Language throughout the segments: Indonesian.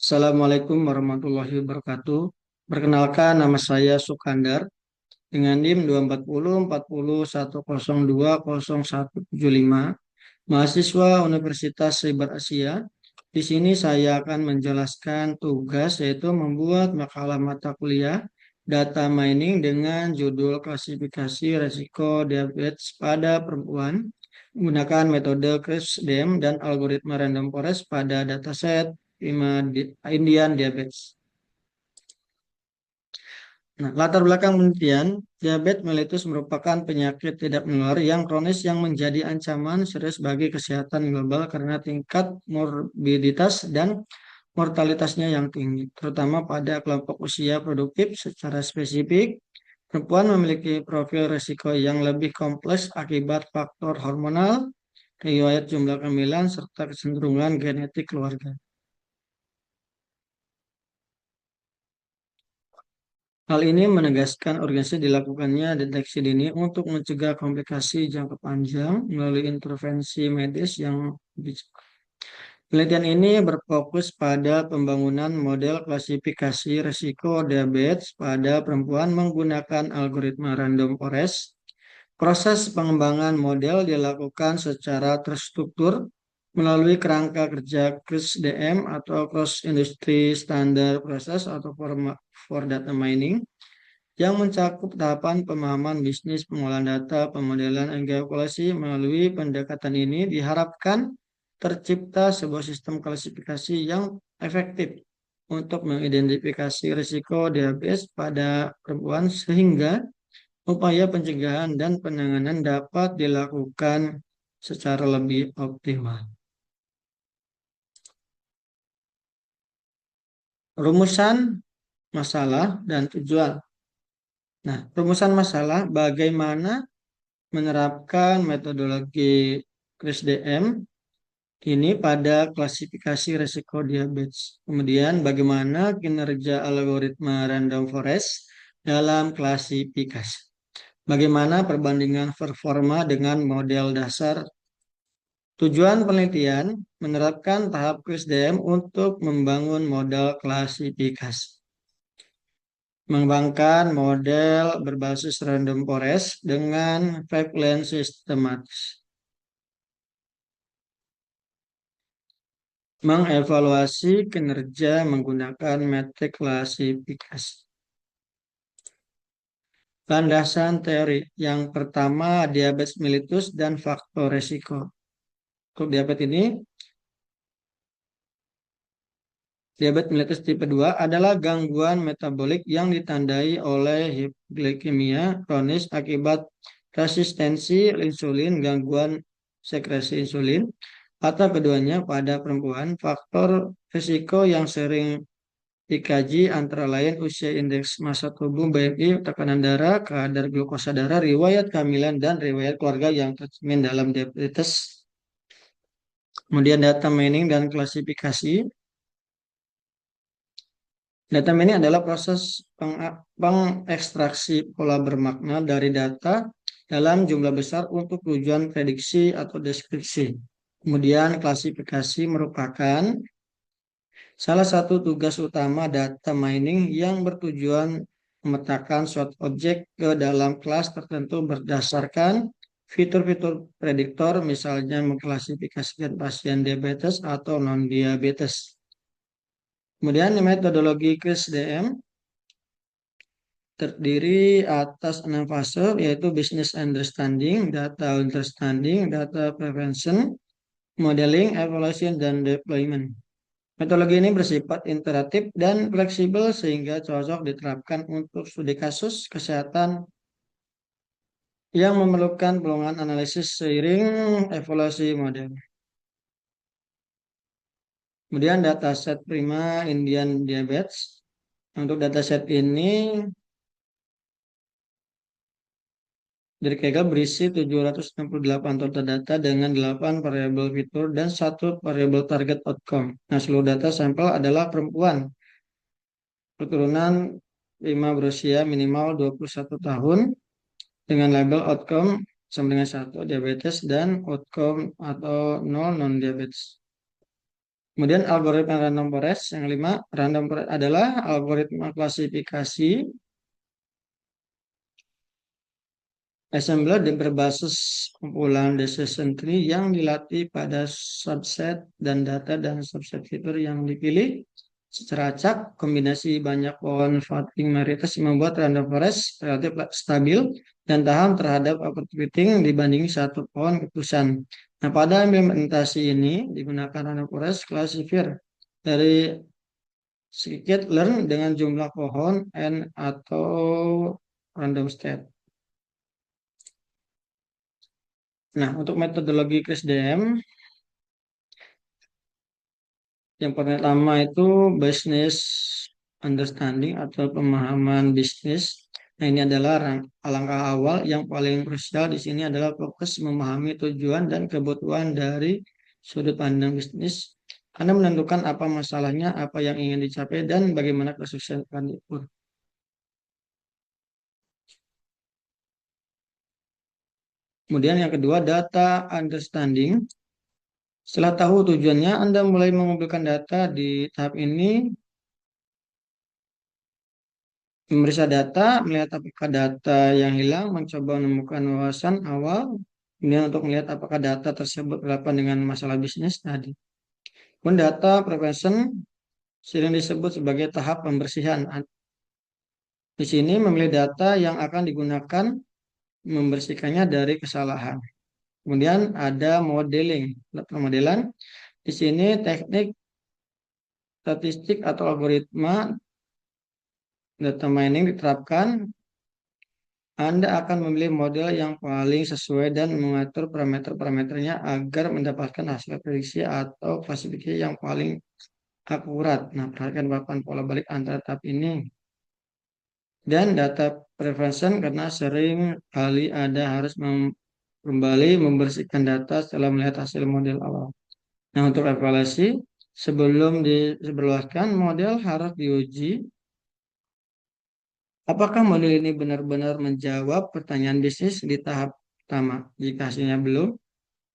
Assalamualaikum warahmatullahi wabarakatuh. Perkenalkan, nama saya Sukandar dengan NIM 2404010210175, mahasiswa Universitas Cyber Asia. Di sini saya akan menjelaskan tugas, yaitu membuat makalah mata kuliah data mining dengan judul klasifikasi resiko diabetes pada perempuan menggunakan metode CRISPR-DM dan algoritma random forest pada dataset Indian Diabetes. Nah, latar belakang penelitian, diabetes mellitus merupakan penyakit tidak menular yang kronis yang menjadi ancaman serius bagi kesehatan global karena tingkat morbiditas dan mortalitasnya yang tinggi, terutama pada kelompok usia produktif. Secara spesifik, perempuan memiliki profil risiko yang lebih kompleks akibat faktor hormonal, riwayat jumlah kehamilan, serta kecenderungan genetik keluarga. Hal ini menegaskan urgensi dilakukannya deteksi dini untuk mencegah komplikasi jangka panjang melalui intervensi medis yang bijak. Penelitian ini berfokus pada pembangunan model klasifikasi risiko diabetes pada perempuan menggunakan algoritma random forest. Proses pengembangan model dilakukan secara terstruktur melalui kerangka kerja CRISPR-DM atau Cross Industry Standard Process atau for data mining, yang mencakup tahapan pemahaman bisnis, pengolahan data, pemodelan, dan kalkulasi. Melalui pendekatan ini diharapkan tercipta sebuah sistem klasifikasi yang efektif untuk mengidentifikasi risiko diabetes pada perempuan sehingga upaya pencegahan dan penanganan dapat dilakukan secara lebih optimal. Rumusan masalah dan tujuan. Nah, rumusan masalah bagaimana menerapkan metodologi CRISPR-DM ini pada klasifikasi risiko diabetes. Kemudian bagaimana kinerja algoritma random forest dalam klasifikasi. Bagaimana perbandingan performa dengan model dasar. Tujuan penelitian menerapkan tahap CRISPR-DM untuk membangun model klasifikasi. Mengembangkan model berbasis random forest dengan prevalence sistematis. Mengevaluasi kinerja menggunakan metrik klasifikasi. Landasan teori. Yang pertama, diabetes mellitus dan faktor resiko. Untuk diabetes ini, diabetes mellitus tipe 2 adalah gangguan metabolik yang ditandai oleh hipoglikemia kronis akibat resistensi insulin, gangguan sekresi insulin, atau keduanya pada perempuan. Faktor risiko yang sering dikaji antara lain usia, indeks massa tubuh, BMI, tekanan darah, kadar glukosa darah, riwayat kehamilan, dan riwayat keluarga yang tercermin dalam diabetes. Kemudian data mining dan klasifikasi. Data mining adalah proses pengekstraksi pola bermakna dari data dalam jumlah besar untuk tujuan prediksi atau deskripsi. Kemudian klasifikasi merupakan salah satu tugas utama data mining yang bertujuan memetakan suatu objek ke dalam kelas tertentu berdasarkan fitur-fitur prediktor, misalnya mengklasifikasikan pasien diabetes atau non-diabetes. Kemudian metodologi CRISPR-DM terdiri atas 6 fase, yaitu business understanding, data understanding, data prevention, modeling, evaluation, dan deployment. Metodologi ini bersifat interaktif dan fleksibel sehingga cocok diterapkan untuk studi kasus kesehatan yang memerlukan pelanggan analisis seiring evaluasi model. Kemudian dataset prima Indian Diabetes. Untuk dataset ini dari Kaggle berisi 768 total data dengan 8 variabel fitur dan 1 variabel target outcome. Nah, seluruh data sampel adalah perempuan keturunan 5 berusia minimal 21 tahun dengan label outcome sama dengan 1 diabetes dan outcome atau 0 non-diabetes. Kemudian algoritma random forest yang kelima, random forest adalah algoritma klasifikasi assembler berbasis kumpulan decision tree yang dilatih pada subset dan data dan subset fitur yang dipilih secara acak. Kombinasi banyak pohon voting mayoritas membuat random forest relatif stabil dan tahan terhadap overfitting dibanding satu pohon keputusan. Nah, pada implementasi ini digunakan random forest classifier dari scikit-learn dengan jumlah pohon n atau random state. Nah, untuk metodologi CRISDM, yang pertama itu business understanding atau pemahaman bisnis. Nah, ini adalah langkah awal yang paling krusial di sini adalah fokus memahami tujuan dan kebutuhan dari sudut pandang bisnis. Anda menentukan apa masalahnya, apa yang ingin dicapai, dan bagaimana kesuksesan akan diukur. Kemudian yang kedua, data understanding. Setelah tahu tujuannya, Anda mulai mengumpulkan data di tahap ini, memeriksa data, melihat apakah data yang hilang, mencoba menemukan wawasan awal, kemudian untuk melihat apakah data tersebut relevan dengan masalah bisnis tadi. Pun data prevention sering disebut sebagai tahap pembersihan. Di sini memilih data yang akan digunakan membersihkannya dari kesalahan. Kemudian ada modeling, pemodelan. Di sini teknik statistik atau algoritma data mining diterapkan. Anda akan memilih model yang paling sesuai dan mengatur parameter-parameternya agar mendapatkan hasil prediksi atau klasifikasi yang paling akurat. Nah, perhatikan paparan pola balik antara tahap ini dan data prevention karena sering kali Anda harus kembali membersihkan data setelah melihat hasil model awal. Nah, untuk evaluasi, sebelum disebarluaskan, model harus diuji. Apakah model ini benar-benar menjawab pertanyaan bisnis di tahap pertama? Jika hasilnya belum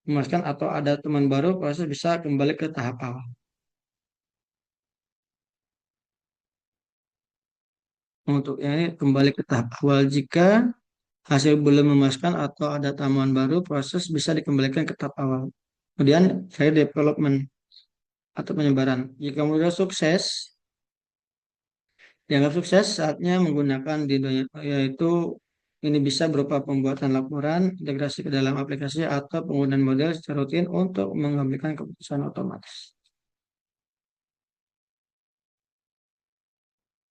memuaskan atau ada teman baru, proses bisa kembali ke tahap awal. Untuk ini kembali ke tahap awal jika hasil belum memuaskan atau ada temuan baru, proses bisa dikembalikan ke tahap awal. Kemudian file development atau penyebaran. Jika model sukses, dianggap sukses saatnya menggunakan di dunia, yaitu ini bisa berupa pembuatan laporan, integrasi ke dalam aplikasi, atau penggunaan model secara rutin untuk mengambilkan keputusan otomatis.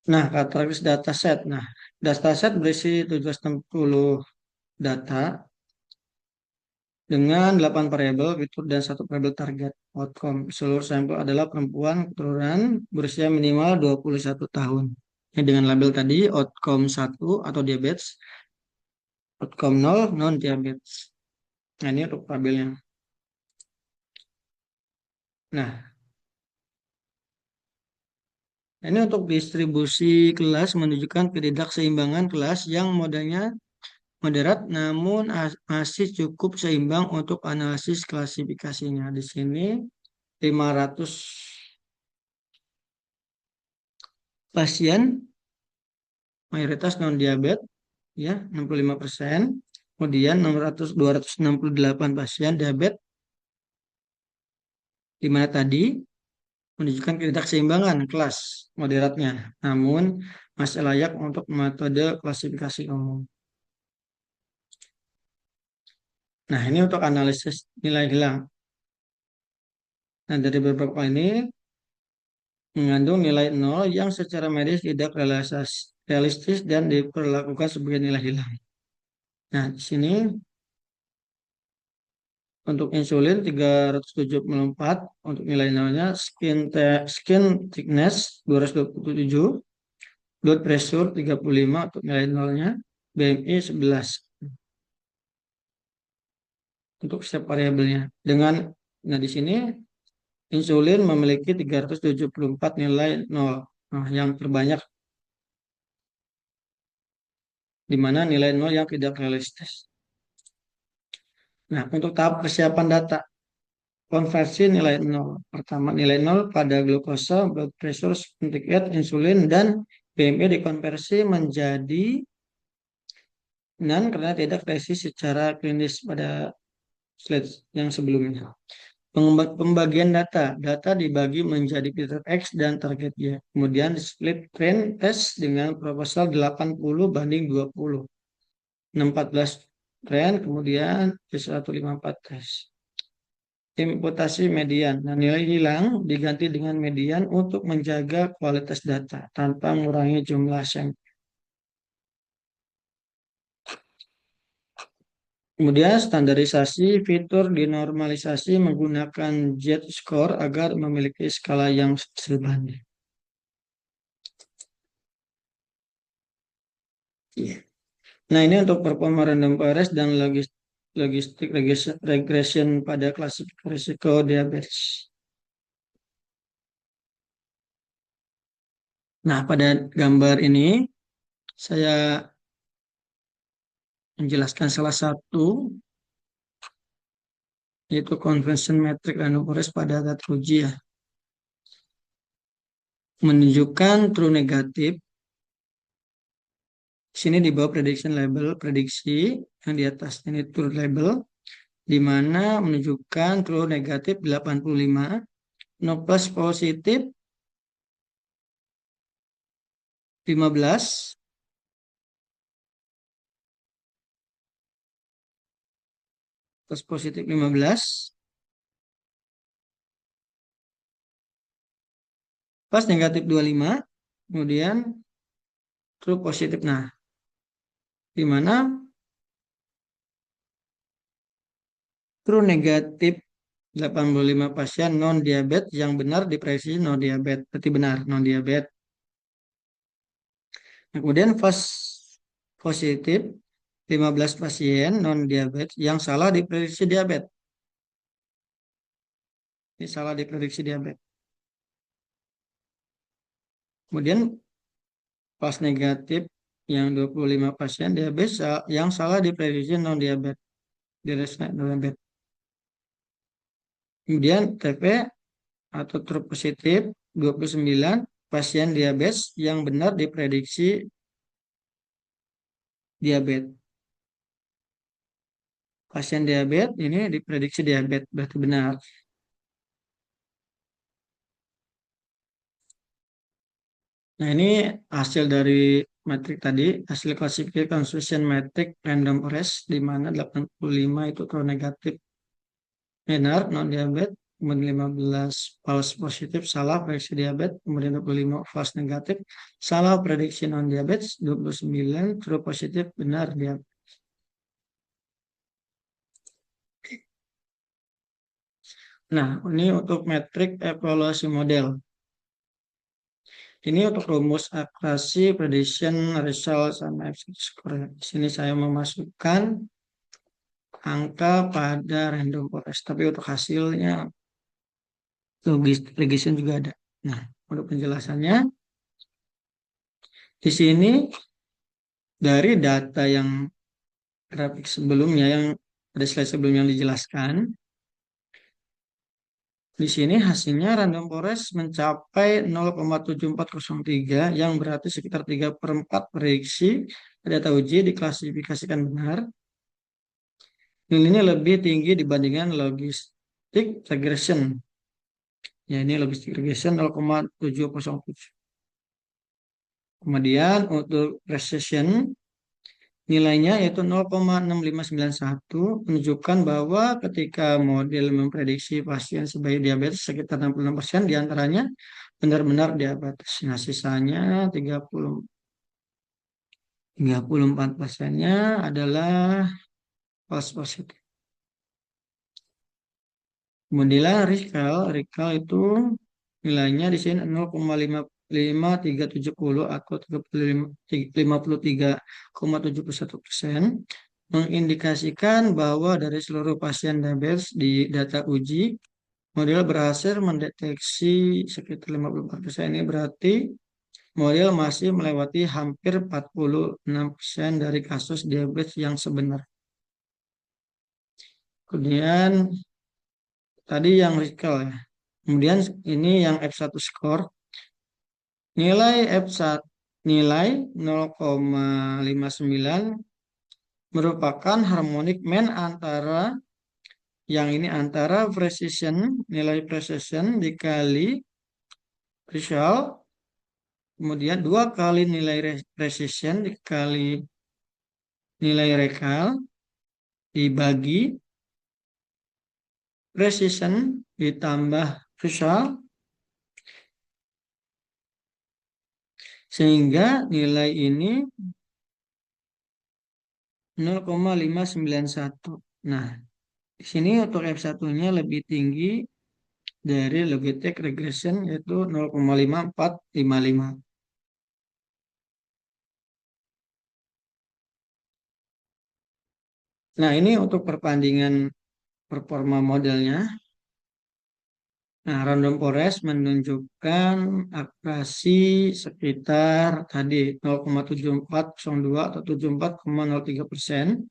Nah, katalogis dataset. Nah, dataset berisi 760 data dengan 8 variabel fitur dan satu variabel target outcome. Seluruh sampel adalah perempuan keturunan berusia minimal 21 tahun. Ini dengan label tadi outcome 1 atau diabetes, outcome 0 non diabetes. Nah, ini untuk tabelnya. Nah, ini untuk distribusi kelas menunjukkan ketidakseimbangan kelas yang modelnya moderat namun masih cukup seimbang untuk analisis klasifikasinya. Di sini 500 pasien mayoritas non diabetes ya 65%. Kemudian 268 pasien diabetes di mana tadi menunjukkan ketidakseimbangan kelas moderatnya namun masih layak untuk metode klasifikasi umum. Nah, ini untuk analisis nilai hilang. Nah, dari beberapa ini mengandung nilai 0 yang secara medis tidak realistis dan diperlakukan sebagai nilai hilang. Nah, di sini untuk insulin 374 untuk nilai nolnya, skin thickness 227, blood pressure 35 untuk nilai nolnya, BMI 11 untuk setiap variabelnya. Nah di sini insulin memiliki 374 nilai 0. Nah, yang terbanyak di mana nilai 0 yang tidak realistis. Nah, untuk tahap persiapan data. konversi nilai nol. Pertama nilai nol pada glukosa, blood pressure, suntik rate, insulin, dan BMI dikonversi menjadi non karena tidak terdeteksi secara klinis pada slide yang sebelumnya. Pembagian data. Data dibagi menjadi filter X dan target Y. Kemudian split trend test dengan proposal 80 banding 20. 614 trend, kemudian P154 test. Imputasi median. Nah, nilai hilang diganti dengan median untuk menjaga kualitas data tanpa mengurangi jumlah sampel. Kemudian standarisasi fitur dinormalisasi menggunakan Z-score agar memiliki skala yang sebanding. Nah, ini untuk performa random forest dan logistik regression pada klasifikasi risiko diabetes. Nah, pada gambar ini saya menjelaskan salah satu, yaitu conversion metric random forest pada data uji ya. Menunjukkan true negatif. Di sini di bawah prediction label, prediksi yang di atas ini true label, di mana menunjukkan true negatif 85, no plus positif 15, plus positif 15, pas negatif 25, kemudian true positif. Nah, di mana true negatif 85 pasien non diabetes yang benar diprediksi non diabetes, berarti benar non diabetes. Nah, kemudian false positif 15 pasien non diabetes yang salah diprediksi diabetes. Ini salah diprediksi diabetes. Kemudian false negatif yang 25 pasien diabetes yang salah diprediksi non diabetes. Diabetes. Kemudian TP atau true positif 29 pasien diabetes yang benar diprediksi diabetes. Pasien diabetes ini diprediksi diabetes, berarti benar. Nah, ini hasil dari metrik tadi, hasil klasifikasi confusion metrik random forest, di mana 85 itu kalau negatif benar, non diabetes, kemudian 15 false positif, salah prediksi diabetes, kemudian 25 false negatif, salah prediksi non diabetes, 29 true positif, benar diabetes. Nah, ini untuk metrik evaluasi model. Ini untuk rumus akurasi, prediction, result, sama exit score. Di sini saya memasukkan angka pada random forest. Tapi untuk hasilnya, regression juga ada. Nah, untuk penjelasannya, di sini dari data yang grafik sebelumnya, yang pada slide sebelumnya yang dijelaskan, di sini hasilnya random forest mencapai 0,7403 yang berarti sekitar 3/4 prediksi data uji diklasifikasikan benar. Nilainya lebih tinggi dibandingkan logistik regression. Ya, ini logistik regression 0,707. Kemudian untuk precision nilainya yaitu 0,6591 menunjukkan bahwa ketika model memprediksi pasien sebagai diabetes sekitar 66% diantaranya benar-benar diabetes. Nah, sisanya 34 pasiennya adalah false positif. Kemudian recall itu nilainya di sini 0,55370 atau 53,71%, mengindikasikan bahwa dari seluruh pasien diabetes di data uji, model berhasil mendeteksi sekitar 54%. Ini berarti model masih melewati hampir 46% dari kasus diabetes yang sebenarnya. Kemudian tadi yang recall ya. Kemudian ini yang F1 score. Nilai F1 nilai 0,59 merupakan harmonic mean antara yang ini antara precision, nilai precision dikali result, kemudian 2 kali nilai precision dikali nilai recall dibagi precision ditambah result, sehingga nilai ini 0,591. Nah, di sini untuk F1-nya lebih tinggi dari Logitech Regression yaitu 0,5455. Nah, ini untuk perbandingan performa modelnya. Nah, random forest menunjukkan akurasi sekitar tadi 0,7402 atau 74,03%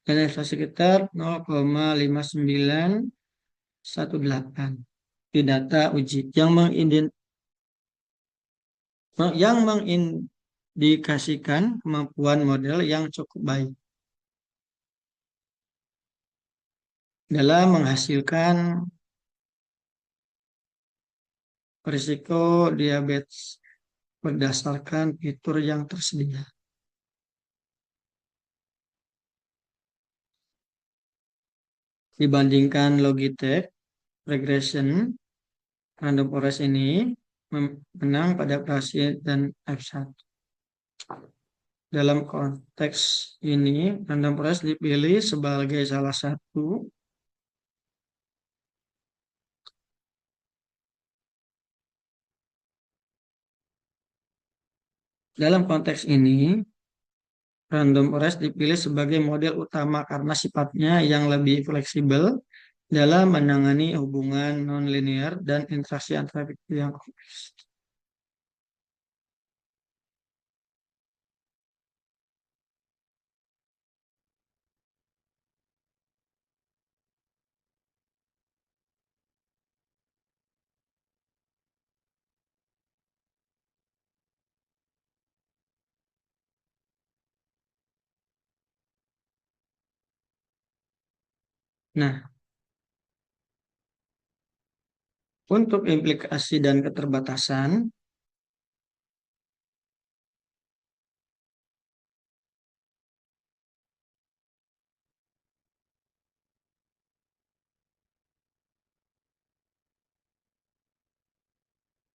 dan akurasi sekitar 0,5918 di data uji yang mengindikasikan kemampuan model yang cukup baik dalam menghasilkan risiko diabetes berdasarkan fitur yang tersedia. Dibandingkan Logitech Regression, random forest ini menang pada operasi dan F1. Dalam konteks ini, random forest dipilih sebagai salah satu dalam konteks ini, random forest dipilih sebagai model utama karena sifatnya yang lebih fleksibel dalam menangani hubungan nonlinear dan interaksi antara fitur yang kompleks. Nah, untuk implikasi dan keterbatasan,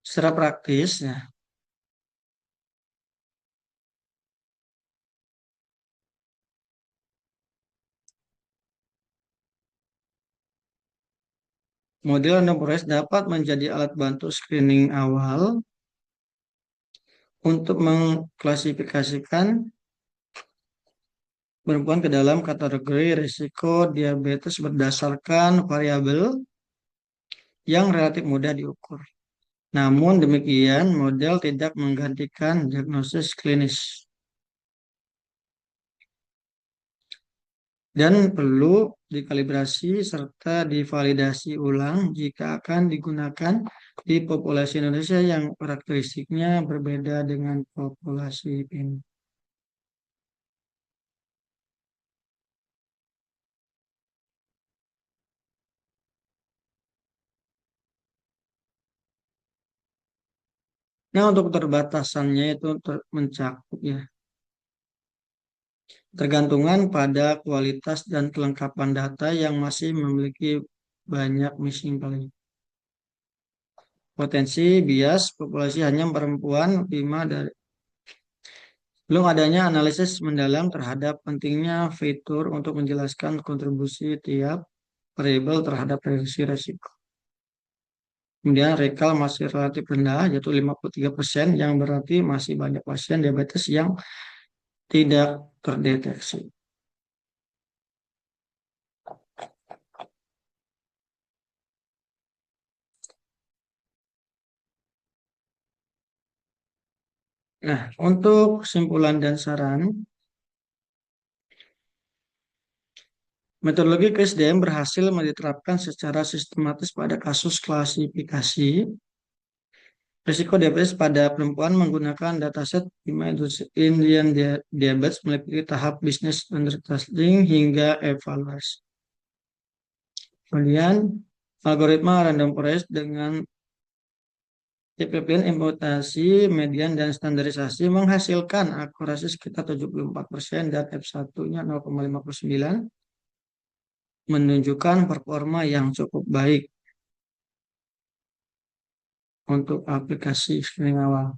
secara praktis, ya, model random forest dapat menjadi alat bantu screening awal untuk mengklasifikasikan perempuan ke dalam kategori risiko diabetes berdasarkan variabel yang relatif mudah diukur. Namun demikian, model tidak menggantikan diagnosis klinis dan perlu dikalibrasi serta divalidasi ulang jika akan digunakan di populasi Indonesia yang karakteristiknya berbeda dengan populasi ini. Nah, untuk keterbatasannya itu mencakup ya tergantungan pada kualitas dan kelengkapan data yang masih memiliki banyak missing link. Potensi bias populasi hanya perempuan 5 dari belum adanya analisis mendalam terhadap pentingnya fitur untuk menjelaskan kontribusi tiap variabel terhadap reduksi resiko. Kemudian rekal masih relatif rendah, yaitu 53%, yang berarti masih banyak pasien diabetes yang tidak terdeteksi. Nah, untuk kesimpulan dan saran, Metodologi KSDM berhasil diterapkan secara sistematis pada kasus klasifikasi risiko diabetes pada perempuan menggunakan dataset Indian Diabetes meliputi tahap bisnis understanding hingga evaluasi. Kemudian algoritma random forest dengan TPPN imputasi, median, dan standarisasi menghasilkan akurasi sekitar 74% dan F1-nya 0,59 menunjukkan performa yang cukup baik untuk aplikasi screening awal.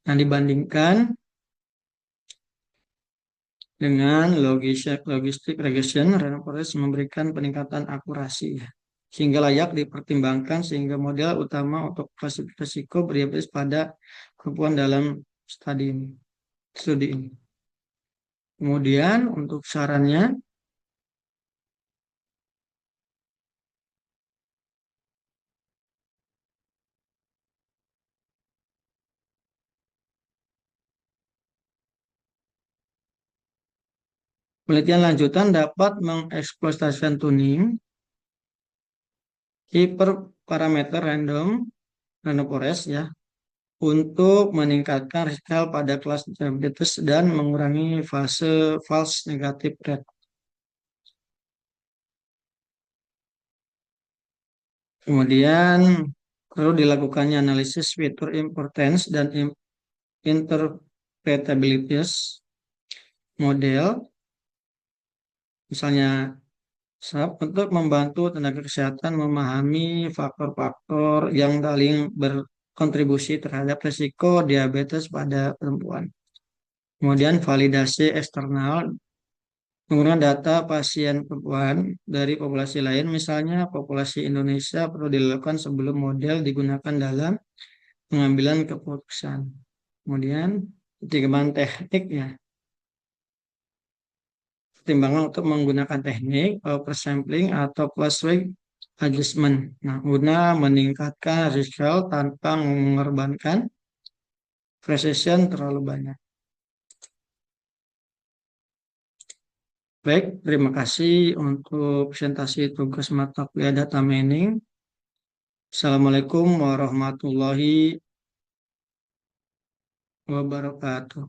Nah, dibandingkan dengan logistik regression, random forest memberikan peningkatan akurasi sehingga layak dipertimbangkan sehingga model utama untuk klasifikasi risiko diabetes pada perempuan dalam studi ini. Kemudian untuk sarannya, penelitian lanjutan dapat mengeksploitasi tuning hiperparameter random forest ya untuk meningkatkan risiko pada kelas diabetes dan mengurangi fase false negative rate. Kemudian perlu dilakukannya analisis fitur importance dan interpretability model, misalnya untuk membantu tenaga kesehatan memahami faktor-faktor yang paling berkontribusi terhadap risiko diabetes pada perempuan. Kemudian validasi eksternal menggunakan data pasien perempuan dari populasi lain, misalnya populasi Indonesia perlu dilakukan sebelum model digunakan dalam pengambilan keputusan. Kemudian pertimbangan teknik ya, pertimbangan untuk menggunakan teknik oversampling atau plus weight adjustment. Nah, guna meningkatkan risiko tanpa mengorbankan precision terlalu banyak. Baik, terima kasih untuk presentasi tugas mata kuliah data mining. Assalamualaikum warahmatullahi wabarakatuh.